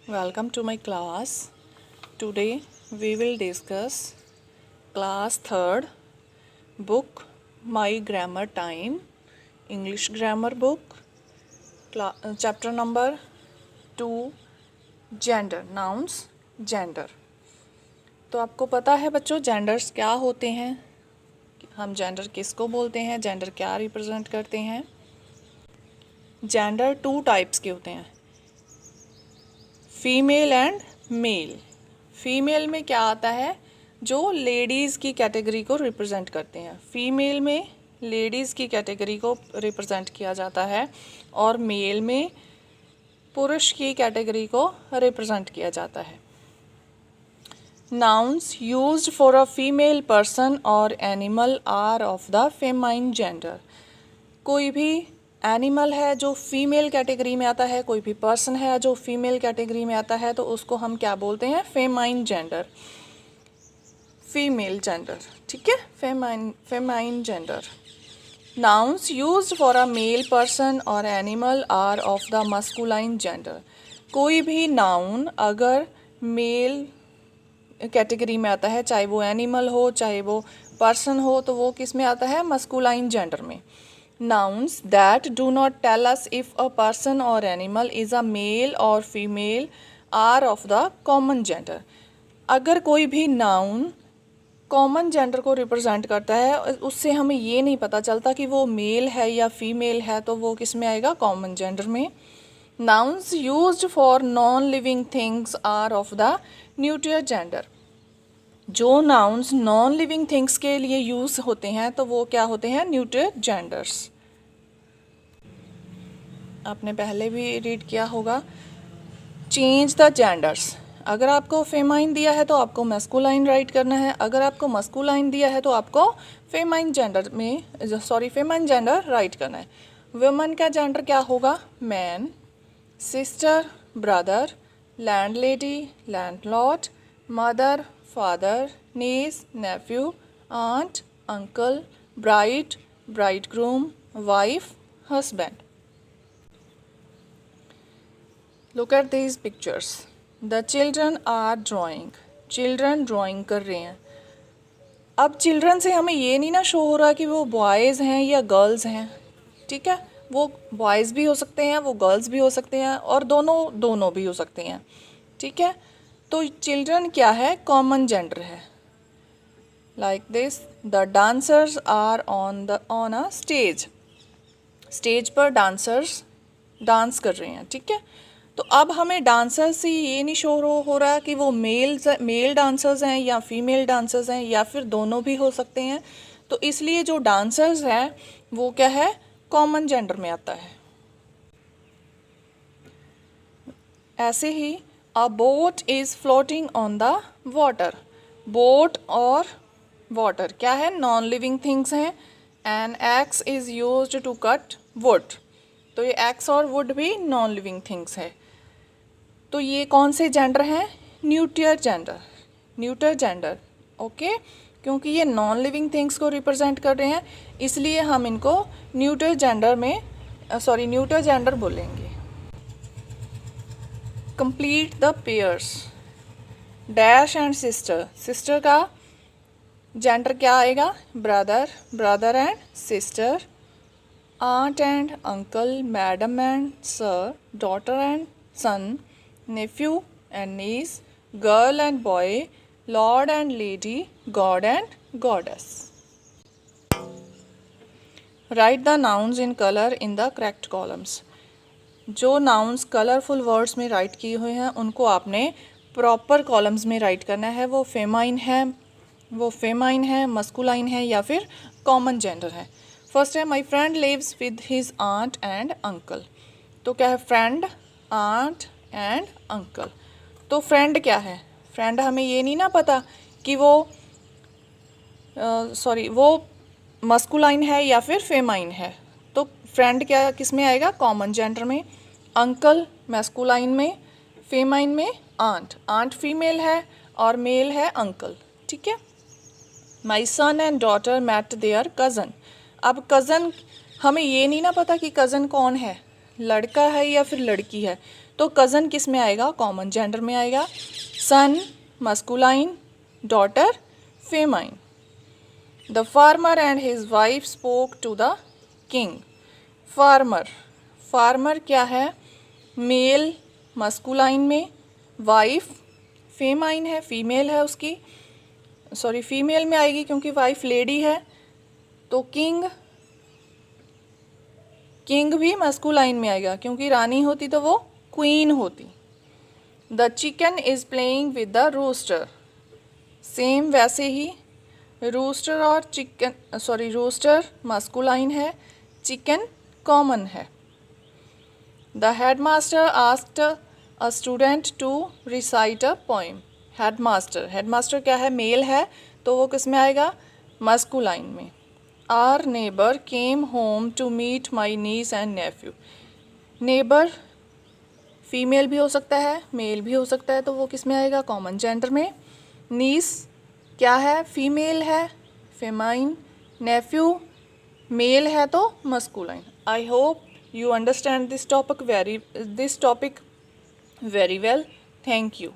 Welcome to my class. Today we will discuss class 3rd book My Grammar Time, English grammar book, chapter number 2, Gender, Nouns, Gender. तो आपको पता है बच्चों genders क्या होते हैं, हम जेंडर किसको बोलते हैं, जेंडर क्या रिप्रेजेंट करते हैं। जेंडर 2 टाइप्स के होते हैं, फीमेल एंड मेल। फीमेल में क्या आता है, जो लेडीज़ की कैटेगरी को रिप्रेजेंट करते हैं। फीमेल में लेडीज़ की कैटेगरी को रिप्रेजेंट किया जाता है और मेल में पुरुष की कैटेगरी को रिप्रेजेंट किया जाता है। Nouns used for a female person और animal are of the feminine gender. कोई भी एनिमल है जो फीमेल कैटेगरी में आता है, कोई भी पर्सन है जो फीमेल कैटेगरी में आता है, तो उसको हम क्या बोलते हैं, फेमाइन जेंडर, फीमेल जेंडर। ठीक है, feminine gender. Nouns used for a male person और animal are of the masculine gender. कोई भी नाउन अगर मेल कैटेगरी में आता है, चाहे वो एनिमल हो चाहे वो पर्सन हो, तो वो किस में आता है, मस्कुलाइन जेंडर में। Nouns that do not tell us if a person or animal is a male or female are of the common gender. अगर कोई भी नाउन कॉमन जेंडर को रिप्रेजेंट करता है, उससे हमें ये नहीं पता चलता कि वो मेल है या फीमेल है, तो वो किस में आएगा, कॉमन जेंडर में। Nouns used for non living things are of the neutral gender. जो नाउन्स नॉन लिविंग थिंग्स के लिए यूज़ होते हैं तो वो क्या होते हैं, न्यूट्रल जेंडर्स। आपने पहले भी रीड किया होगा, चेंज द जेंडर्स। अगर आपको फेमाइन दिया है तो आपको मैस्कुलाइन राइट करना है, अगर आपको मस्कुलाइन दिया है तो आपको feminine gender feminine gender write करना है। वुमन का जेंडर क्या होगा, man, sister, brother, landlady, landlord, mother, father, niece, nephew, aunt, uncle, bride, bridegroom, wife, husband. Look at these pictures. The children are drawing. Children drawing कर रहे हैं। अब children से हमें ये नहीं ना शो हो रहा कि वो बॉयज़ हैं या गर्ल्स हैं। ठीक है, वो बॉयज़ भी हो सकते हैं, वो गर्ल्स भी हो सकते हैं, और दोनों भी हो सकते हैं। ठीक है, तो चिल्ड्रन क्या है, कॉमन जेंडर है। Like this, the dancers are on a stage. Stage पर डांसर्स डांस कर रहे हैं। ठीक है, तो अब हमें डांसर्स से ये नहीं शो हो रहा कि वो मेल डांसर्स हैं या फीमेल डांसर्स हैं, या फिर दोनों भी हो सकते हैं। तो इसलिए जो डांसर्स हैं वो क्या है, कॉमन जेंडर में आता है। ऐसे ही a boat is floating on the water. Boat और वाटर क्या है, नॉन लिविंग थिंग्स हैं। An axe is used to cut wood. तो ये एक्स और वुड भी नॉन लिविंग थिंग्स है। तो ये कौन से जेंडर हैं, neutral gender, neutral gender. Okay, क्योंकि ये नॉन लिविंग थिंग्स को रिप्रेजेंट कर रहे हैं, इसलिए हम इनको न्यूट्रल जेंडर बोलेंगे। Complete the pairs. Dash and sister. Sister का जेंडर क्या आएगा, brother, brother and sister. Aunt and uncle, madam and sir, daughter and son, nephew and niece, girl and boy, lord and lady, god and goddess. Write the nouns in color in the correct columns. जो nouns colourful words में right किए हुए हैं उनको आपने proper columns में right करना है। वो फेमाइन है, मस्कुलाइन है या फिर कॉमन जेंडर है। फर्स्ट है, my friend lives with his aunt and uncle. तो क्या है, फ्रेंड, आंट एंड अंकल। तो फ्रेंड क्या है, फ्रेंड हमें ये नहीं ना पता कि वो मस्कुलाइन है या फिर फेमाइन है। तो फ्रेंड क्या किस में आएगा, कॉमन जेंडर में। अंकल मैस्कुलाइन में, फेमाइन में आंट। आंट फीमेल है और मेल है अंकल। ठीक है, my son and daughter met their cousin. अब कज़न हमें ये नहीं ना पता कि कज़न कौन है, लड़का है या फिर लड़की है, तो कज़न किस में आएगा? कॉमन जेंडर में आएगा। Son masculine, daughter feminine. The farmer and his wife spoke to the king. Farmer, farmer क्या है? मेल मस्कुलाइन में, वाइफ फेमाइन है, फीमेल है उसकी, सॉरी फीमेल में आएगी क्योंकि वाइफ लेडी है। तो किंग, किंग भी मस्कुलाइन में आएगा क्योंकि रानी होती तो वो क्वीन होती। The chicken is playing with the rooster, same वैसे ही रूस्टर और चिकन, सॉरी रूस्टर मस्कुलाइन है, चिकन कॉमन है। The headmaster asked a student to recite a poem. Headmaster, headmaster क्या है? मेल है, तो वो किस में आएगा? मस्कुलाइन में। Our neighbour came home to meet my niece and nephew. Neighbour female भी हो सकता है, मेल भी हो सकता है, तो वो किस में आएगा? कॉमन जेंडर में। नीस क्या है? फीमेल है, फेमाइन। नेफ्यू मेल है तो masculine. I hope you understand this topic very well. Thank you.